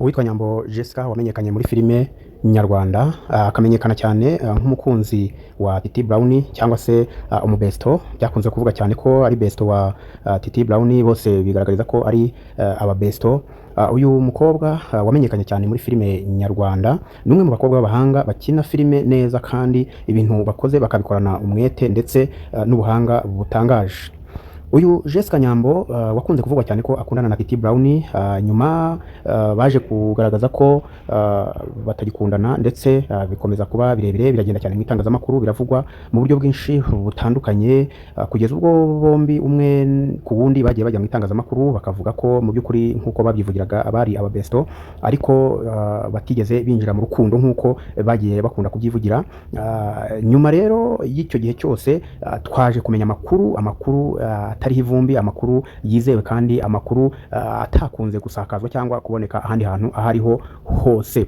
uwitwa Nyambo Jessica wamenyekanye muri filime nyarwanda, akamenyekana cyane nk'umukunzi wa Titi Brown cyangwa se umubesto. Byakunze kuvuga cyane ko ari besto wa Titi Brown, bose bigaragariza ko ari ababesto. Uyu mukobwa wamenyekanye cyane muri filime nyarwanda, ni umwe mu bakobwa b'abahanga bakina filime neza, kandi ibintu bakoze bakabikorana umwete ndetse n'ubuhanga butangaje. Uyu Jessica Nyambo wakunze kuvugwa cyane ko akundana na Titi Brown, nyuma baje kugaragaza ko batagikundana, ndetse bikomeza kuba birebire, biragenda cyane mu itangazamakuru, biravugwa mu buryo bwinshi butandukanye, kugeza ubwo bombi umwe ku wundi bagiye bajya mu itangazamakuru bakavuga ko mu by'ukuri nk'uko babyivugiraga abari ababesto, ariko batigeze binjira mu rukundo nk'uko bagiye bakunda kubyivugira. Nyuma rero y'icyo gihe cyose twaje kumenya amakuru atariho ivumbi, amakuru yizewe, kandi amakuru atakunze gusakazwa cyangwa kuboneka ahandi hantu aho ariho hose.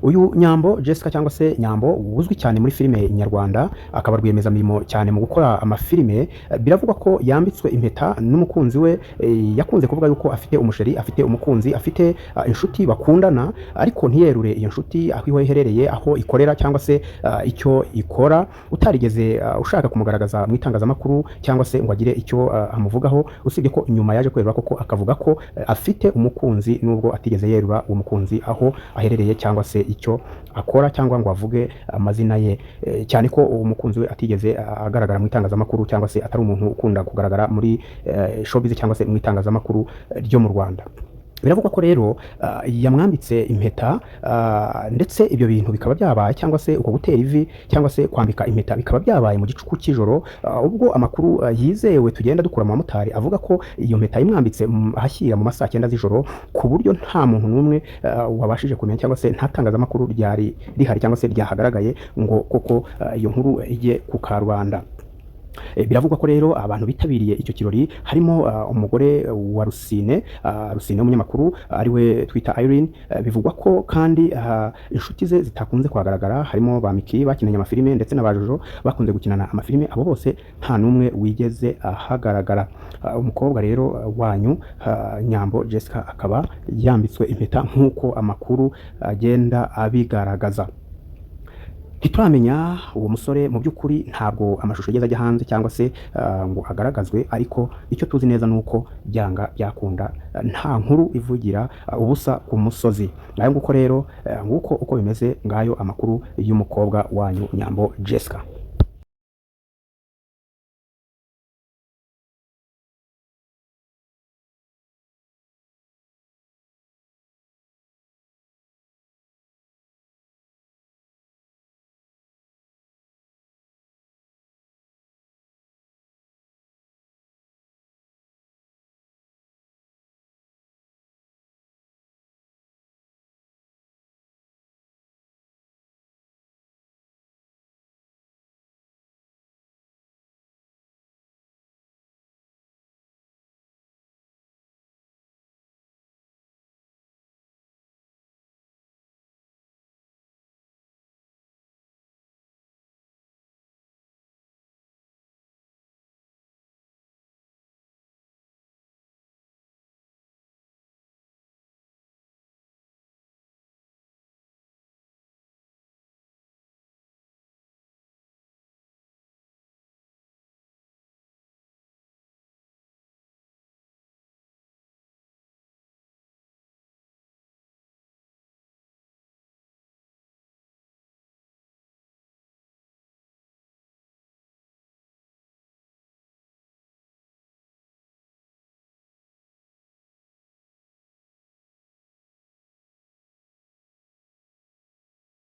Uyu Nyambo Jessica cyangwa se Nyambo uzwi cyane muri filime nyarwanda, akaba rwiyemezamirimo cyane mu gukora amafilime. Biravugwa ko yambitswe impeta n'umukunzi we. Yakunze kuvuga yuko afite umusheri, afite umukunzi, afite inshuti bakundana, ariko ntiyerure iyo nshuti aho iherereye, aho ikorera, cyangwa se icyo ikora, utarigeze ushaka kumugaragaza mu itangazamakuru cyangwa se ngo agire icyo amuvugaho, usibye ko nyuma yaje kwerura koko akavuga ko afite umukunzi, nubwo atigeze yerura uwo mukunzi aho aherereye cyangwa se icyo akora, cyangwa ngo avuge amazina ye, cyane ko uwo mukunzi we atigeze agaragara mu itangazamakuru, cyangwa se atari umuntu ukunda kugaragara muri showbiz cyangwa se mu itangazamakuru ryo mu Rwanda. Biravugwa ko rero yamwambitse impeta, ndetse ibyo bintu bikaba byabaye, cyangwa se uko gutera ivi cyangwa se kwambika impeta bikaba byabaye mu gicuku cy'ijoro, ubwo amakuru yizewe tugenda dukura mu bamotari avuga ko iyo mpeta yimwambitse ahashyira mu masaa 9 z'ijoro, ku buryo nta muntu n'umwe wabashije kumenya, cyangwa se nta tangazamakuru ryari rihari cyangwa se ryahagaragaye ngo koko iyo nkuru ijye ku karubanda. Biravugwa ko rero abantu bitabiriye icyo kirori harimo umugore wa Rusine w'umunyamakuru ariwe twita Irene. Bivugwa ko kandi inshuti ze zitakunze kuhagaragara, harimo ba Miki bakinanye amafilime, ndetse n'abajojo bakunze gukinana amafilime. Abo bose nta n'umwe wigeze ahagaragara. Umukobwa rero wanyu Nyambo Jessica akaba yambitswe impeta nk'uko amakuru agenda abigaragaza. Ntituramenya uwo musore mu by'ukuri, ntabwo amashusho yageze ajya hanze cyangwa se ngo agaragazwe, ariko icyo tuzi neza nuko byanga byakunda nta nkuru ivugira ubusa ku musozi. Nayo nguko rero, nguko uko bimeze, ngayo amakuru y'umukobwa wanyu Nyambo Jessica.